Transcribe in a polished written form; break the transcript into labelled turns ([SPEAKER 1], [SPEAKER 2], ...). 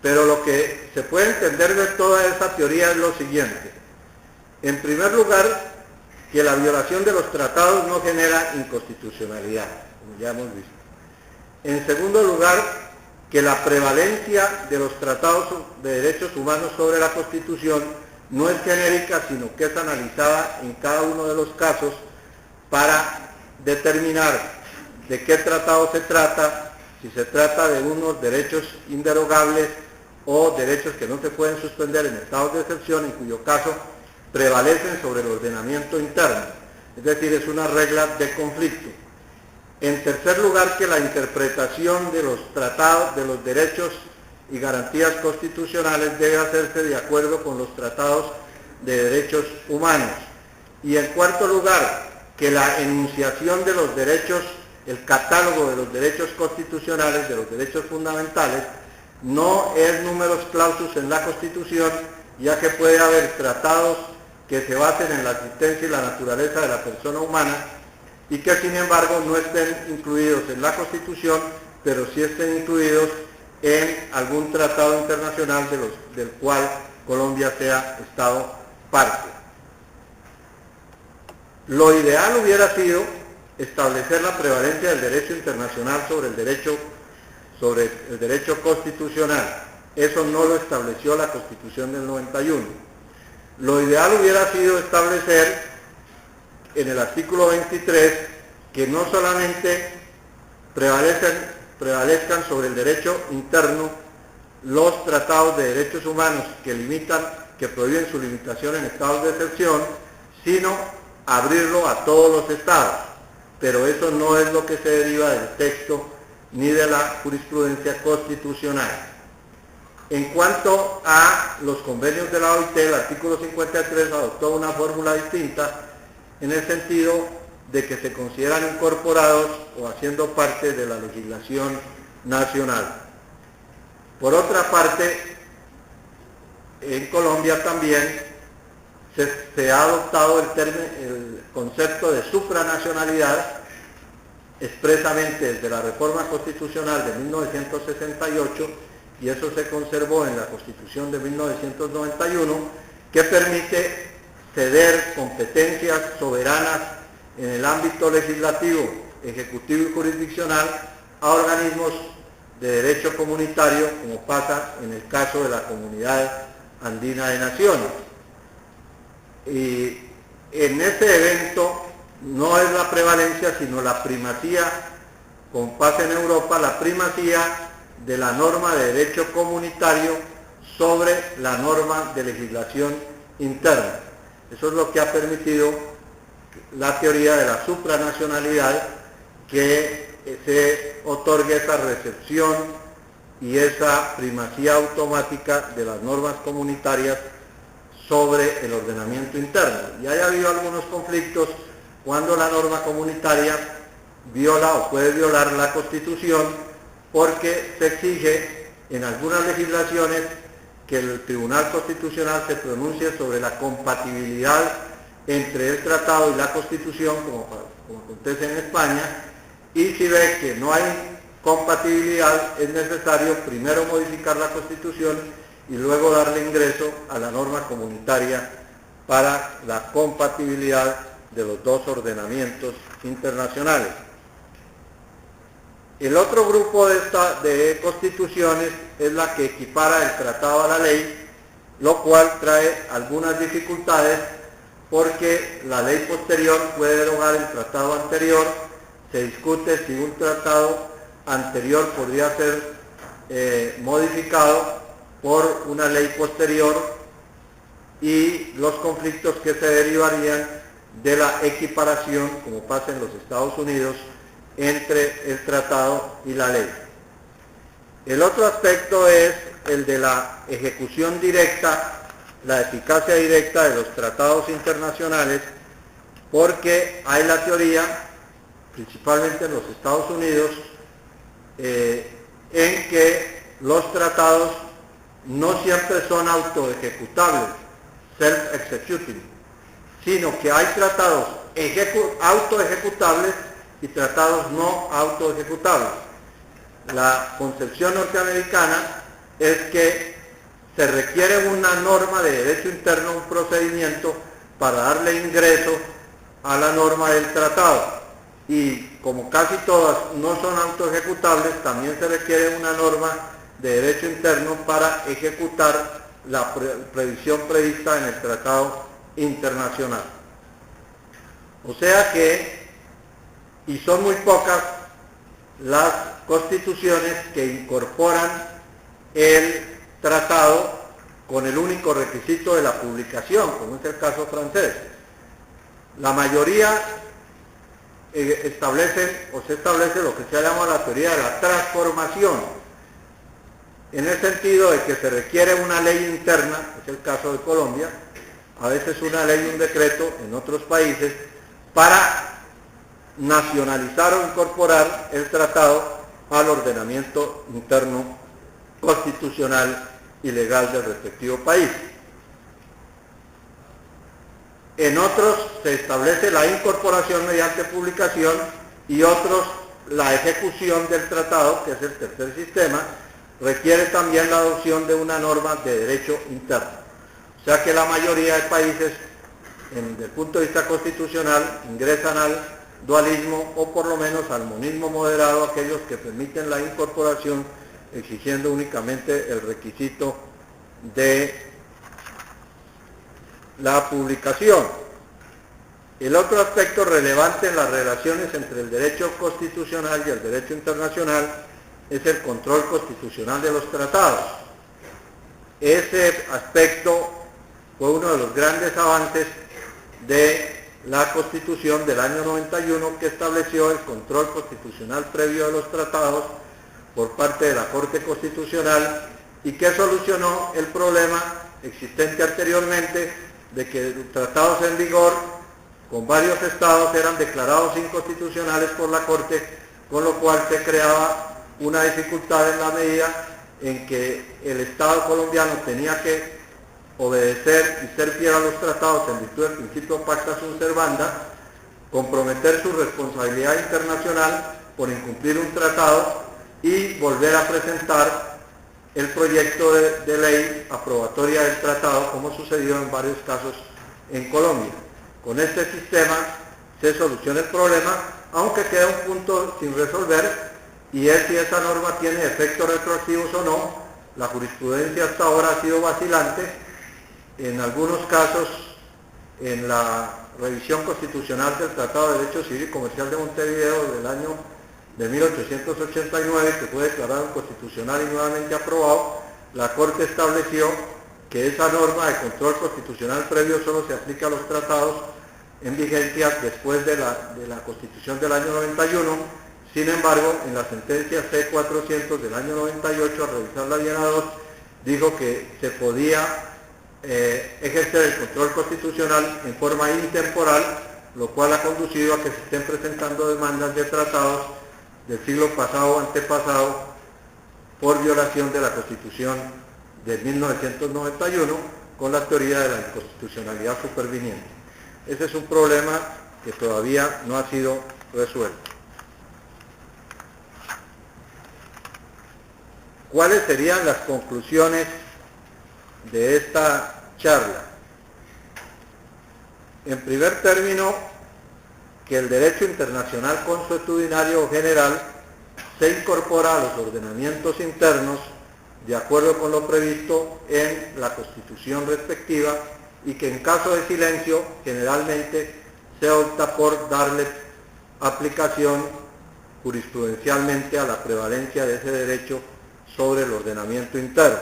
[SPEAKER 1] pero lo que se puede entender de toda esa teoría es lo siguiente. En primer lugar, que la violación de los tratados no genera inconstitucionalidad, como ya hemos visto. En segundo lugar, que la prevalencia de los tratados de derechos humanos sobre la Constitución no es genérica, sino que es analizada en cada uno de los casos para determinar de qué tratado se trata, si se trata de unos derechos inderogables o derechos que no se pueden suspender en estados de excepción, en cuyo caso prevalecen sobre el ordenamiento interno, es decir, es una regla de conflicto. En tercer lugar, que la interpretación de los tratados, de los derechos y garantías constitucionales debe hacerse de acuerdo con los tratados de derechos humanos. Y en cuarto lugar, que la enunciación de los derechos, el catálogo de los derechos constitucionales, de los derechos fundamentales, no es numerus clausus en la Constitución, ya que puede haber tratados que se basen en la existencia y la naturaleza de la persona humana y que sin embargo no estén incluidos en la Constitución, pero sí estén incluidos en algún tratado internacional del cual Colombia sea Estado parte. Lo ideal hubiera sido establecer la prevalencia del derecho internacional sobre el derecho constitucional. Eso no lo estableció la Constitución del 91. Lo ideal hubiera sido establecer en el artículo 23 que no solamente prevalezcan sobre el derecho interno los tratados de derechos humanos que prohíben su limitación en estados de excepción, sino abrirlo a todos los estados. Pero eso no es lo que se deriva del texto ni de la jurisprudencia constitucional. En cuanto a los convenios de la OIT, el artículo 53 adoptó una fórmula distinta en el sentido de que se consideran incorporados o haciendo parte de la legislación nacional. Por otra parte, en Colombia también se ha adoptado el concepto de supranacionalidad expresamente desde la reforma constitucional de 1968, y eso se conservó en la Constitución de 1991, que permite ceder competencias soberanas en el ámbito legislativo, ejecutivo y jurisdiccional a organismos de derecho comunitario, como pasa en el caso de la Comunidad Andina de Naciones. Y en este evento no es la prevalencia, sino la primacía, como pasa en Europa, la primacía de la norma de derecho comunitario sobre la norma de legislación interna. Eso es lo que ha permitido la teoría de la supranacionalidad, que se otorgue esa recepción y esa primacía automática de las normas comunitarias sobre el ordenamiento interno. Y haya habido algunos conflictos cuando la norma comunitaria viola o puede violar la Constitución, porque se exige en algunas legislaciones que el Tribunal Constitucional se pronuncie sobre la compatibilidad entre el tratado y la Constitución, como acontece en España, y si ve que no hay compatibilidad, es necesario primero modificar la Constitución y luego darle ingreso a la norma comunitaria para la compatibilidad de los dos ordenamientos internacionales. El otro grupo de constituciones es la que equipara el tratado a la ley, lo cual trae algunas dificultades porque la ley posterior puede derogar el tratado anterior. Se discute si un tratado anterior podría ser modificado por una ley posterior y los conflictos que se derivarían de la equiparación, como pasa en los Estados Unidos, entre el tratado y la ley. El otro aspecto es el de la ejecución directa, la eficacia directa de los tratados internacionales, porque hay la teoría, principalmente en los Estados Unidos, en que los tratados no siempre son autoejecutables, self-executing, sino que hay tratados autoejecutables y tratados no autoejecutables. La concepción norteamericana es que se requiere una norma de derecho interno, un procedimiento para darle ingreso a la norma del tratado. Y como casi todas no son autoejecutables, también se requiere una norma de derecho interno para ejecutar la previsión prevista en el tratado internacional. O sea que, y son muy pocas las constituciones que incorporan el tratado con el único requisito de la publicación, como es el caso francés. La mayoría establecen o se establece lo que se llama la teoría de la transformación, en el sentido de que se requiere una ley interna, es el caso de Colombia, a veces una ley y un decreto en otros países, para nacionalizar o incorporar el tratado al ordenamiento interno constitucional y legal del respectivo país. En otros se establece la incorporación mediante publicación y otros la ejecución del tratado, que es el tercer sistema, requiere también la adopción de una norma de derecho interno. O sea que la mayoría de países, desde el punto de vista constitucional, ingresan al dualismo o por lo menos al monismo moderado, aquellos que permiten la incorporación exigiendo únicamente el requisito de la publicación. El otro aspecto relevante en las relaciones entre el derecho constitucional y el derecho internacional es el control constitucional de los tratados. Ese aspecto fue uno de los grandes avances de la Constitución del año 91, que estableció el control constitucional previo de los tratados por parte de la Corte Constitucional y que solucionó el problema existente anteriormente de que tratados en vigor con varios estados eran declarados inconstitucionales por la Corte, con lo cual se creaba una dificultad en la medida en que el Estado colombiano tenía que obedecer y ser fiel a los tratados en virtud del principio pacta sunt servanda, comprometer su responsabilidad internacional por incumplir un tratado y volver a presentar el proyecto de ley aprobatoria del tratado, como sucedió en varios casos en Colombia. Con este sistema se soluciona el problema, aunque queda un punto sin resolver, y es si esa norma tiene efectos retroactivos o no. La jurisprudencia hasta ahora ha sido vacilante. En algunos casos, en la revisión constitucional del Tratado de Derecho Civil y Comercial de Montevideo del año de 1889, que fue declarado inconstitucional y nuevamente aprobado, la Corte estableció que esa norma de control constitucional previo solo se aplica a los tratados en vigencia después de la Constitución del año 91. Sin embargo, en la sentencia C-400 del año 98, al revisar la Viena 2, dijo que se podía ejercer el control constitucional en forma intemporal, lo cual ha conducido a que se estén presentando demandas de tratados del siglo pasado o antepasado por violación de la Constitución de 1991 con la teoría de la inconstitucionalidad superviniente. Ese es un problema que todavía no ha sido resuelto. ¿Cuáles serían las conclusiones de esta charla? En primer término, que el derecho internacional consuetudinario general se incorpora a los ordenamientos internos de acuerdo con lo previsto en la Constitución respectiva y que en caso de silencio generalmente se opta por darle aplicación jurisprudencialmente a la prevalencia de ese derecho sobre el ordenamiento interno.